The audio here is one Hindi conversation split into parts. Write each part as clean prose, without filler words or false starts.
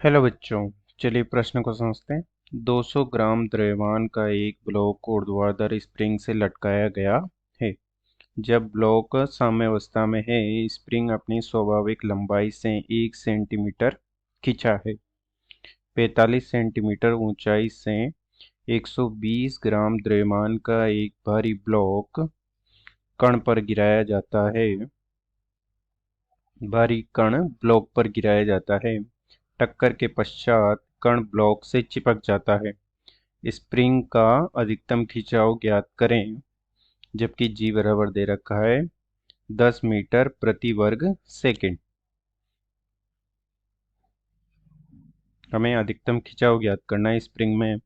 हेलो बच्चों। चलिए प्रश्न को समझते हैं। 200 ग्राम द्रव्यमान का एक ब्लॉक ऊर्ध्वाधर स्प्रिंग से लटकाया गया है। जब ब्लॉक साम्यावस्था में है, स्प्रिंग अपनी स्वाभाविक लंबाई से 1 सेंटीमीटर खिंचा है। 45 सेंटीमीटर ऊंचाई से 120 ग्राम द्रव्यमान का एक भारी ब्लॉक कण पर गिराया जाता है। भारी कण ब्लॉक पर गिराया जाता है। टक्कर के पश्चात कण ब्लॉक से चिपक जाता है। स्प्रिंग का अधिकतम खिंचाव ज्ञात करें, जबकि जी बराबर दे रखा है 10 मीटर प्रति वर्ग सेकंड। हमें अधिकतम खिंचाव ज्ञात करना है स्प्रिंग में।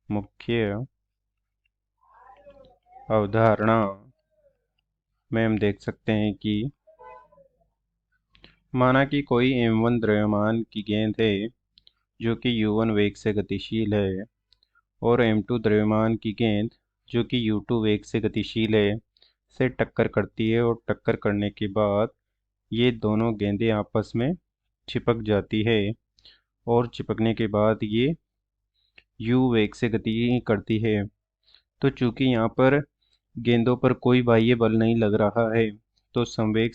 मुख्य अवधारणा में हम देख सकते हैं कि माना कि कोई m1 द्रव्यमान की गेंद है जो कि u1 वेग से गतिशील है, और m2 द्रव्यमान की गेंद जो कि u2 वेग से गतिशील है से टक्कर करती है, और टक्कर करने के बाद ये दोनों गेंदें आपस में चिपक जाती है, और चिपकने के बाद ये u वेग से गति करती है। तो चूंकि यहाँ पर गेंदों पर कोई बाह्य बल नहीं लग रहा है, तो संवेग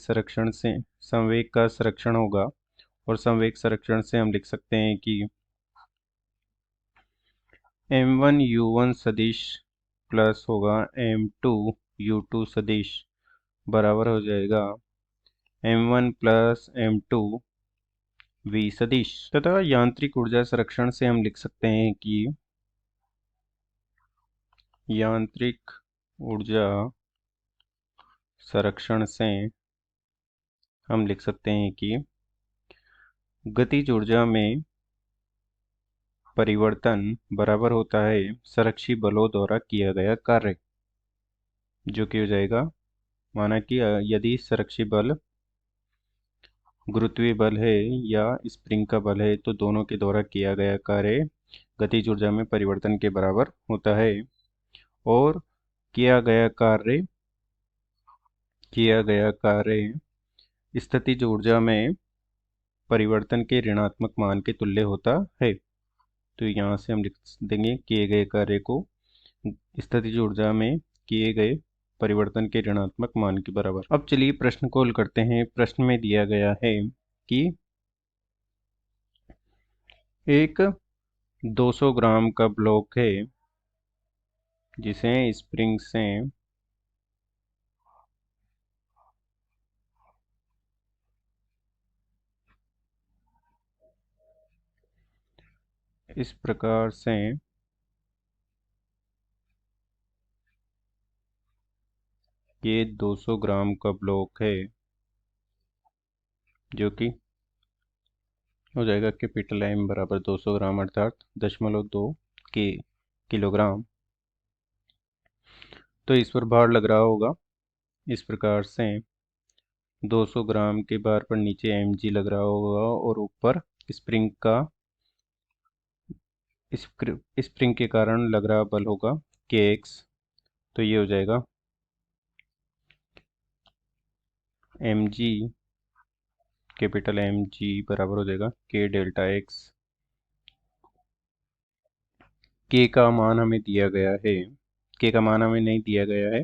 का संरक्षण होगा, और संवेग संरक्षण से हम लिख सकते हैं कि m1 u1 सदिश प्लस होगा m2 u2 सदिश बराबर हो जाएगा m1 प्लस m2 v सदिश। तथा यांत्रिक ऊर्जा संरक्षण से हम लिख सकते हैं कि यांत्रिक ऊर्जा संरक्षण से हम लिख सकते हैं कि गतिज ऊर्जा में परिवर्तन बराबर होता है संरक्षी बलों द्वारा किया गया कार्य, जो कि हो जाएगा, माना कि यदि संरक्षी बल गुरुत्वीय बल है या स्प्रिंग का बल है, तो दोनों के द्वारा किया गया कार्य गतिज ऊर्जा में परिवर्तन के बराबर होता है। और किया गया कार्य स्थितिज ऊर्जा में परिवर्तन के ऋणात्मक मान के तुल्य होता है। तो यहाँ से हम लिख देंगे किए गए कार्य को स्थितिज ऊर्जा में किए गए परिवर्तन के ऋणात्मक मान के बराबर। अब चलिए प्रश्न को हल करते हैं। प्रश्न में दिया गया है कि एक 200 ग्राम का ब्लॉक है जिसे स्प्रिंग से इस प्रकार से ये 200 ग्राम का ब्लॉक है, जो कि हो जाएगा कैपिटल M बराबर 200 ग्राम अर्थात 0.2 के किलोग्राम। तो इस पर भार लग रहा होगा इस प्रकार से 200 ग्राम के भार पर नीचे mg लग रहा होगा, और ऊपर स्प्रिंग का स्प्रिंग के कारण लग रहा बल होगा kx। तो ये हो जाएगा mg, कैपिटल mg बराबर हो जाएगा k डेल्टा x। k का मान हमें दिया गया है, k का मान हमें नहीं दिया गया है,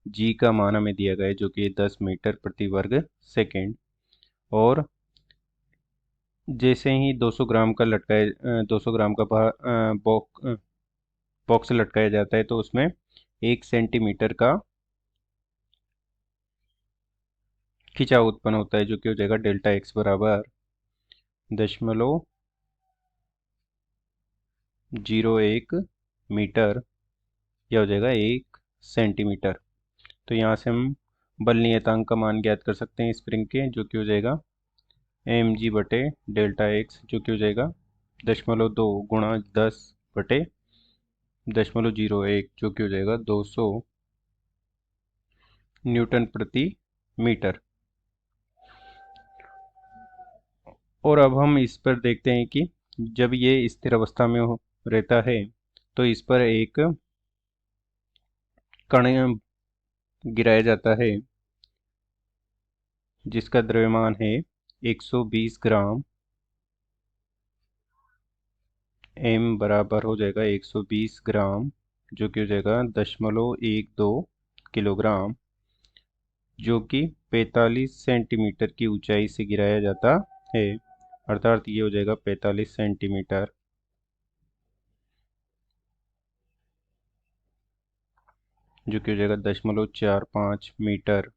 g का मान हमें दिया गया है, जो कि 10 मीटर प्रति वर्ग सेकेंड। और जैसे ही 200 ग्राम का 200 ग्राम का बॉक्स लटकाया जाता है, तो उसमें 1 सेंटीमीटर का खिंचाव उत्पन्न होता है, जो कि हो जाएगा डेल्टा x बराबर 0.01 मीटर, यह हो जाएगा 1 सेंटीमीटर। तो यहाँ से हम बल नियतांक का मान ज्ञात कर सकते हैं स्प्रिंग के, जो कि हो जाएगा mg बटे डेल्टा x, जो कि हो जाएगा 0.2 गुणा 10 बटे 0.01, जो कि हो जाएगा 200 न्यूटन प्रति मीटर। और अब हम इस पर देखते हैं कि जब ये स्थिर अवस्था में रहता है, तो इस पर एक कण गिराया जाता है जिसका द्रव्यमान है 120 ग्राम, एम बराबर हो जाएगा 120 ग्राम, जो कि हो जाएगा 0.12 किलोग्राम, जो कि 45 सेंटीमीटर की ऊंचाई से गिराया जाता है। अर्थात ये हो जाएगा 45 सेंटीमीटर, जो कि हो जाएगा 0.45 मीटर।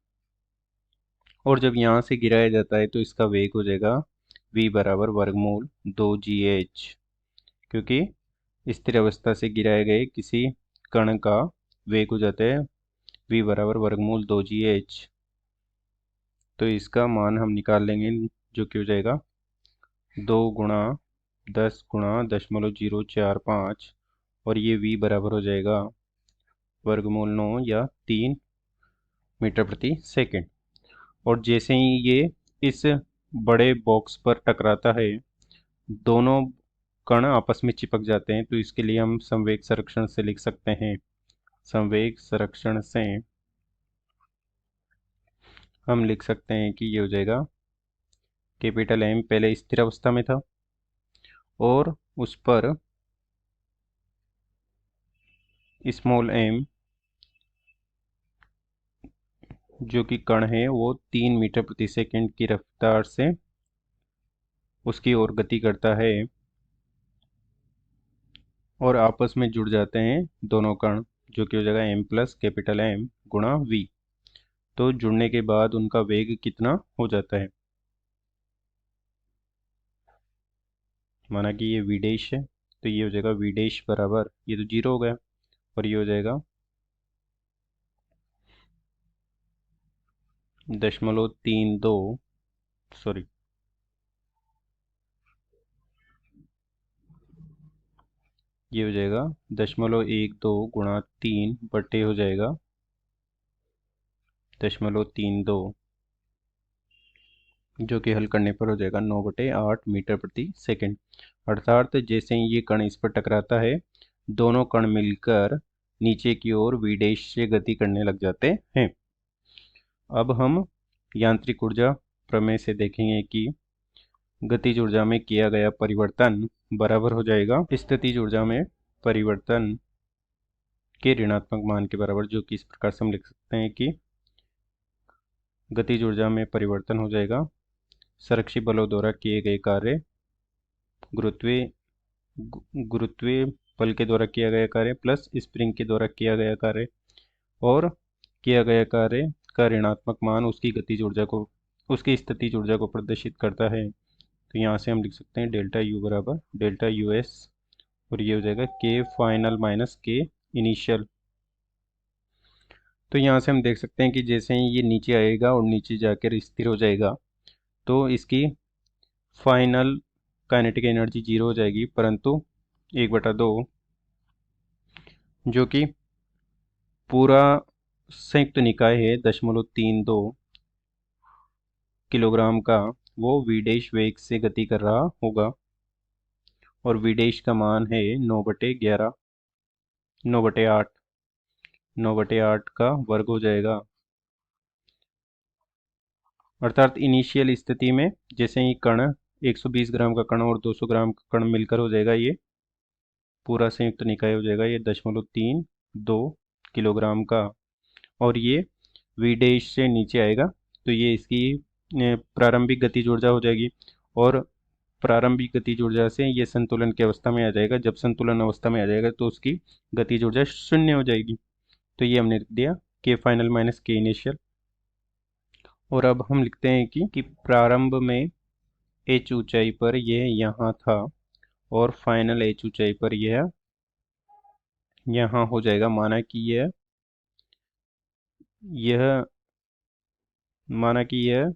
और जब यहाँ से गिराया जाता है तो इसका वेग हो जाएगा v बराबर वर्गमूल 2gh, क्योंकि स्थिर अवस्था से गिराए गए किसी कण का वेग हो जाता है v बराबर वर्गमूल 2gh। तो इसका मान हम निकाल लेंगे, जो कि हो जाएगा 2 × 10 × 0.045, और ये v बराबर हो जाएगा वर्गमूल 9 या 3 मीटर प्रति सेकंड। और जैसे ही ये इस बड़े बॉक्स पर टकराता है, दोनों कण आपस में चिपक जाते हैं, तो इसके लिए हम संवेग संरक्षण से लिख सकते हैं। संवेग संरक्षण से हम लिख सकते हैं कि ये हो जाएगा कैपिटल एम पहले स्थिर अवस्था में था, और उस पर स्मॉल एम जो कि कण है वो 3 मीटर प्रति सेकंड की रफ्तार से उसकी ओर गति करता है, और आपस में जुड़ जाते हैं दोनों कण, जो कि हो जाएगा m प्लस कैपिटल एम गुणा v। तो जुड़ने के बाद उनका वेग कितना हो जाता है, माना कि ये v डैश है, तो ये हो जाएगा v डैश बराबर, ये तो 0 हो गया, और ये हो जाएगा 0.32, सॉरी, ये हो जाएगा 0.12 गुणा 3 बटे हो जाएगा 0.32, जो कि हल करने पर हो जाएगा 9/8 मीटर प्रति सेकंड। अर्थात जैसे ही ये कण इस पर टकराता है, दोनों कण मिलकर नीचे की ओर v डैश से गति करने लग जाते हैं। अब हम यांत्रिक ऊर्जा प्रमेय से देखेंगे कि गतिज ऊर्जा में किया गया परिवर्तन बराबर हो जाएगा स्थितिज ऊर्जा में परिवर्तन के ऋणात्मक मान के बराबर, जो कि इस प्रकार से हम लिख सकते हैं कि गतिज ऊर्जा में परिवर्तन हो जाएगा संरक्षी बलों द्वारा किए गए कार्य गुरुत्वीय गुरुत्वीय बल के द्वारा किया गया कार्य प्लस स्प्रिंग के द्वारा किया गया कार्य, और किया गया कार्य का ऋणात्मक मान उसकी स्थितिज ऊर्जा को प्रदर्शित करता है। तो यहाँ से हम लिख सकते हैं डेल्टा यू बराबर डेल्टा यू एस, और ये हो जाएगा के फाइनल माइनस के इनिशियल। तो यहाँ से हम देख सकते हैं कि जैसे ही ये नीचे आएगा और नीचे जाकर स्थिर हो जाएगा, तो इसकी फाइनल काइनेटिक एनर्जी 0 हो जाएगी, परंतु 1/2 जो कि पूरा संयुक्त निकाय है 0.32 किलोग्राम का, वो विडेश वेग से गति कर रहा होगा, और विडेश का मान है 9/11 9/8 9/8 का वर्ग हो जाएगा। अर्थात इनिशियल स्थिति में जैसे ही कण 120 ग्राम का कण और 200 ग्राम का कण मिलकर हो जाएगा, ये पूरा संयुक्त निकाय हो जाएगा ये 0.32 किलोग्राम का, और ये v डैश से नीचे आएगा, तो ये इसकी प्रारंभिक गतिज ऊर्जा हो जाएगी, और प्रारंभिक गतिज ऊर्जा से ये संतुलन की अवस्था में आ जाएगा। जब संतुलन अवस्था में आ जाएगा तो उसकी गतिज ऊर्जा शून्य हो जाएगी। तो ये हमने लिख दिया के फाइनल माइनस के इनिशियल। और अब हम लिखते हैं कि प्रारंभ में h ऊंचाई पर यह यहाँ था, और फाइनल h ऊंचाई पर यह यहाँ हो जाएगा, यह माना कि यह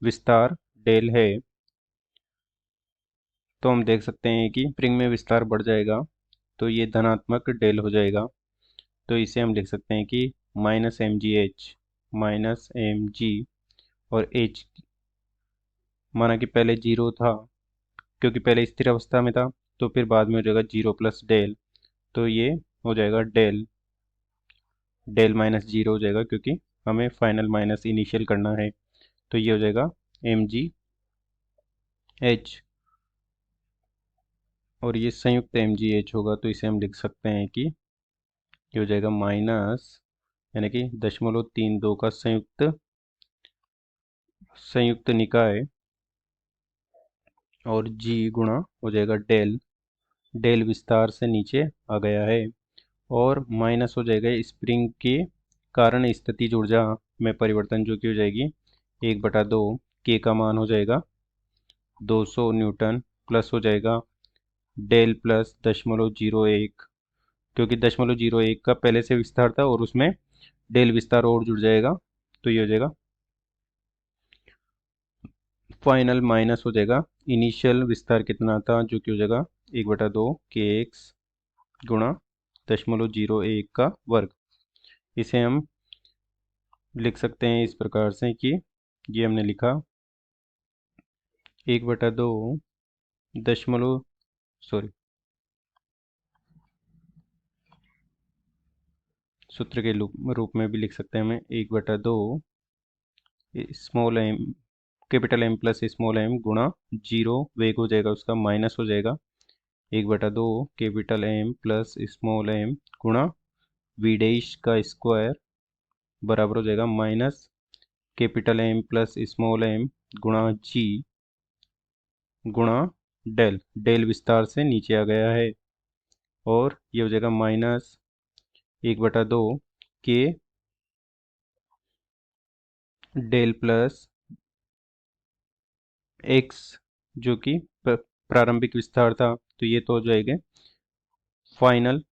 विस्तार डेल है। तो हम देख सकते हैं कि स्प्रिंग में विस्तार बढ़ जाएगा, तो ये धनात्मक डेल हो जाएगा। तो इसे हम लिख सकते हैं कि -mgh और h, माना कि पहले 0 था क्योंकि पहले स्थिर अवस्था में था, तो फिर बाद में हो जाएगा 0 प्लस डेल, तो ये हो जाएगा डेल डेल -0 हो जाएगा, क्योंकि हमें फाइनल माइनस इनिशियल करना है। तो ये हो जाएगा mgh और ये संयुक्त MgH होगा, तो इसे हम लिख सकते हैं कि ये हो जाएगा माइनस, यानी कि 0.32 का संयुक्त संयुक्त निकाय, और G गुणा हो जाएगा डेल, डेल विस्तार से नीचे आ गया है, और माइनस हो जाएगा स्प्रिंग के कारण स्थितिज ऊर्जा में परिवर्तन, जो कि हो जाएगी 1/2, के का मान हो जाएगा 200 न्यूटन, प्लस हो जाएगा डेल प्लस 0.01, क्योंकि 0.01 का पहले से विस्तार था और उसमें डेल विस्तार और जुड़ जाएगा, तो ये हो जाएगा फाइनल, माइनस हो जाएगा इनिशियल विस्तार कितना था, जो कि हो जाएगा 1/2 के एक्स गुणा 0.01 का वर्ग। इसे हम लिख सकते हैं इस प्रकार से कि ये हमने लिखा 1/2 दशमलव सॉरी सूत्र के रूप में भी लिख सकते हैं हमें 1/2 small M, capital M plus small M गुणा जीरो वेग हो जाएगा उसका माइनस हो जाएगा 1/2 capital M plus small M गुणा वी डैश का स्क्वायर बराबर हो जाएगा minus capital M plus small M गुणा जी गुणा डेल, डेल विस्तार से नीचे आ गया है, और ये हो जाएगा माइनस 1/2 के डेल प्लस एक्स, जो कि प्रारंभिक विस्तार था, तो ये तो हो जाएगा फाइनल,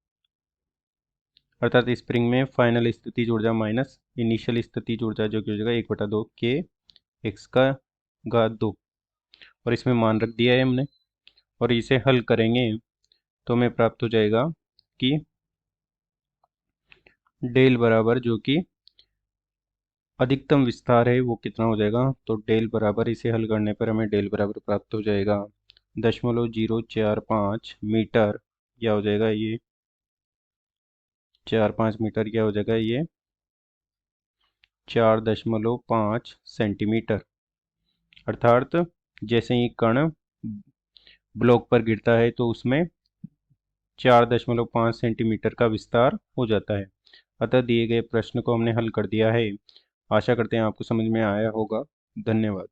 अर्थात स्प्रिंग में फाइनल स्थितिज ऊर्जा माइनस इनिशियल स्थितिज ऊर्जा, जो कि हो जाएगा 1/2 के एक्स का घात 2, और इसमें मान रख दिया है हमने, और इसे हल करेंगे तो हमें प्राप्त हो जाएगा कि डेल बराबर, जो कि अधिकतम विस्तार है, वो कितना हो जाएगा, तो डेल बराबर इसे हल करने पर हमें डेल बराबर प्राप्त हो जाएगा 0.045 मीटर, या हो जाएगा ये 4-5 मीटर, या हो जाएगा ये 4.5 सेंटीमीटर। अर्थात जैसे ही कण ब्लॉक पर गिरता है तो उसमें 4.5 सेंटीमीटर का विस्तार हो जाता है। अतः दिए गए प्रश्न को हमने हल कर दिया है। आशा करते हैं आपको समझ में आया होगा। धन्यवाद।